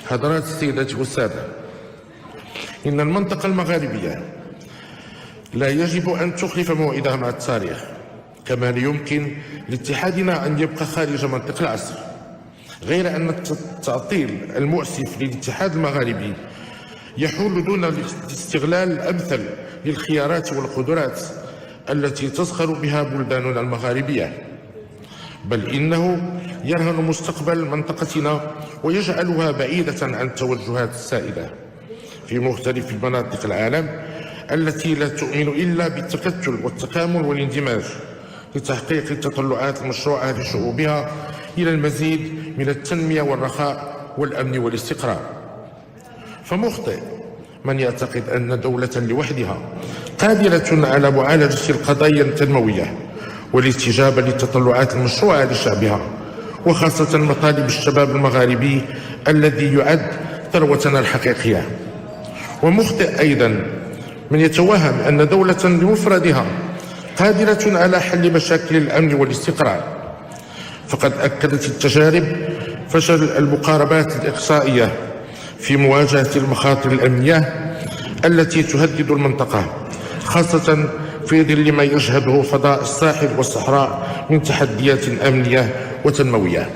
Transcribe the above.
حضرات السيدات والسادة، إن المنطقة المغاربية لا يجب أن تخلف موعدها مع التاريخ، كما لا يمكن لاتحادنا أن يبقى خارج منطق العصر، غير أن التعطيل المؤسف للاتحاد المغاربي يحول دون الاستغلال الأمثل للخيارات والقدرات التي تزخر بها بلداننا المغاربية، بل إنه يرهن مستقبل منطقتنا ويجعلها بعيدة عن التوجهات السائدة في مختلف مناطق العالم التي لا تؤمن إلا بالتكتل والتكامل والاندماج لتحقيق تطلعات مشروعة لشعوبها إلى المزيد من التنمية والرخاء والأمن والاستقرار. فمخطئ من يعتقد أن دولة لوحدها قادرة على معالجة القضايا التنموية والاستجابة للتطلعات المشروعة لشعبها، وخاصة مطالب الشباب المغاربي الذي يعد ثروتنا الحقيقية. ومخطئ أيضا من يتوهم أن دولة بمفردها قادرة على حل مشاكل الأمن والاستقرار، فقد أكدت التجارب فشل المقاربات الإقصائية في مواجهة المخاطر الأمنية التي تهدد المنطقة، خاصة في ظل ما يشهده فضاء الساحل والصحراء من تحديات أمنية وتنموية.